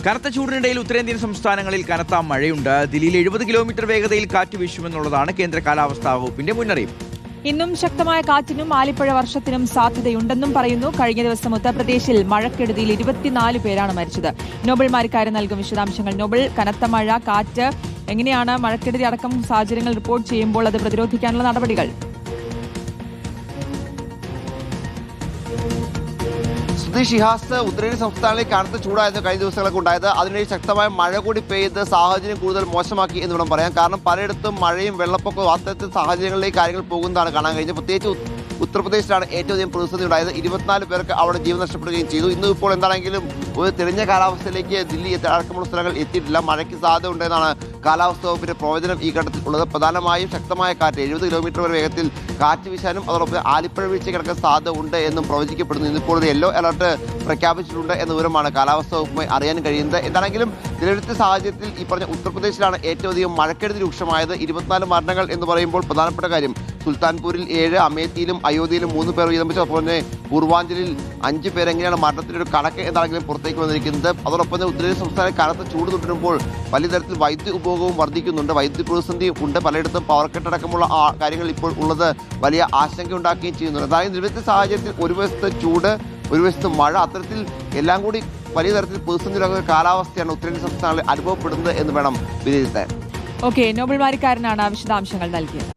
കനത്ത ചൂടിനിടയിൽ ഉത്തരേന്ത്യൻ സംസ്ഥാനങ്ങളിൽ കനത്ത മഴയുണ്ട്. ദില്ലിയിൽ 70 കിലോമീറ്റർ വേഗതയിൽ കാറ്റ് വീശുമെന്നുള്ളതാണ് കേന്ദ്ര കാലാവസ്ഥാ വകുപ്പിന്റെ മുന്നറിയിപ്പ്. ഇന്നും ശക്തമായ കാറ്റിനും ആലിപ്പഴ വർഷത്തിനും സാധ്യതയുണ്ടെന്നും പറയുന്നു. കഴിഞ്ഞ ദിവസം ഉത്തർപ്രദേശിൽ മഴക്കെടുതിയിൽ 24 പേരാണ് മരിച്ചത്. നോബൽ മാരിക്കാരൻ നൽകും വിശദാംശങ്ങൾ. നോബൽ, കനത്ത മഴ, കാറ്റ്, എങ്ങനെയാണ് മഴക്കെടുതി അടക്കം സാഹചര്യങ്ങൾ റിപ്പോർട്ട് ചെയ്യുമ്പോൾ അത് പ്രതിരോധിക്കാനുള്ള നടപടികൾ? ഷിഹാസ്, ഉത്തരേന്ത്യൻ സംസ്ഥാനങ്ങളിൽ കനത്ത ചൂടായിരുന്നു കഴിഞ്ഞ ദിവസങ്ങളൊക്കെ ഉണ്ടായത്. അതിനിടെ ശക്തമായ മഴ കൂടി പെയ്ത് സാഹചര്യം കൂടുതൽ മോശമാക്കി എന്ന് വേണം പറയാം. കാരണം പലയിടത്തും മഴയും വെള്ളപ്പൊക്കവും അത്തരത്തിൽ സാഹചര്യങ്ങളിലേക്ക് കാര്യങ്ങൾ പോകുന്നതാണ് കാണാൻ കഴിഞ്ഞത്. പ്രത്യേകിച്ച് ഉത്തർപ്രദേശിലാണ് ഏറ്റവും അധികം പ്രതിസന്ധി ഉണ്ടായത്. 24 പേർക്ക് അവിടെ ജീവൻ നഷ്ടപ്പെടുകയും ചെയ്തു. ഇന്നും ഇപ്പോൾ എന്താണെങ്കിലും ഒരു തെളിഞ്ഞ കാലാവസ്ഥയിലേക്ക് ദില്ലി അടക്കമുള്ള സ്ഥലങ്ങൾ എത്തിയിട്ടില്ല. മഴയ്ക്ക് സാധ്യത ഉണ്ടെന്നാണ് കാലാവസ്ഥാ വകുപ്പിന്റെ പ്രവചനം ഈ ഘട്ടത്തിൽ ഉള്ളത്. പ്രധാനമായും ശക്തമായ കാറ്റ്, 70 കിലോമീറ്റർ വരെ വേഗത്തിൽ കാറ്റ് വീശാനും അതോടൊപ്പം ആലിപ്പഴ വീഴ്ച കിടക്കാൻ സാധ്യത ഉണ്ട് എന്നും പ്രവചിക്കപ്പെടുന്നു. ഇന്നിപ്പോൾ ഒരു യെല്ലോ അലർട്ട് പ്രഖ്യാപിച്ചിട്ടുണ്ട് എന്ന വിവരമാണ് കാലാവസ്ഥാ വകുപ്പുമായി അറിയാൻ കഴിയുന്നത്. എന്താണെങ്കിലും നിലവിലത്തെ സാഹചര്യത്തിൽ ഈ പറഞ്ഞ ഉത്തർപ്രദേശിലാണ് ഏറ്റവും അധികം മഴക്കെടുതി രൂക്ഷമായത്. 24 മരണങ്ങൾ എന്ന് പറയുമ്പോൾ പ്രധാനപ്പെട്ട കാര്യം സുൽത്താൻപൂരിൽ 7, അമേത്തിയിലും അയോധ്യയിലും 3 പേർ വീതം വെച്ച്, അതുപോലെ തന്നെ പൂർവാഞ്ചലിൽ 5 പേർ. എങ്ങനെയാണ് മരണത്തിന്റെ ഒരു കണക്ക് എന്താണെങ്കിലും പുറത്തേക്ക് വന്നിരിക്കുന്നത്. അതോടൊപ്പം തന്നെ ഉത്തരേന്ത്യൻ സംസ്ഥാനം കനത്ത ചൂട് തുടരുമ്പോൾ വലിയ തരത്തിൽ വൈദ്യുതി ഉപയോഗവും വർദ്ധിക്കുന്നുണ്ട്. വൈദ്യുതി പ്രതിസന്ധി ഉണ്ട്. പലയിടത്തും പവർ കട്ട് അടക്കമുള്ള കാര്യങ്ങൾ ഇപ്പോൾ ഉള്ളത് വലിയ ആശങ്ക ഉണ്ടാക്കുകയും ചെയ്യുന്നുണ്ട്. അതായത് നിലവിലത്തെ സാഹചര്യത്തിൽ ഒരു വശത്ത് ചൂട്, ഒരു വശത്ത് മഴ, അത്തരത്തിൽ എല്ലാം കൂടി വലിയ തരത്തിൽ പ്രതിസന്ധിയിലാകുന്ന കാലാവസ്ഥയാണ് ഉത്തരേന്ത്യൻ സംസ്ഥാനങ്ങളിൽ അനുഭവപ്പെടുന്നത് എന്ന് വേണം വിലയിരുത്താൻ. നോബൽ മാരിക്കാരനാണ് വിശദാംശങ്ങൾ നൽകിയത്.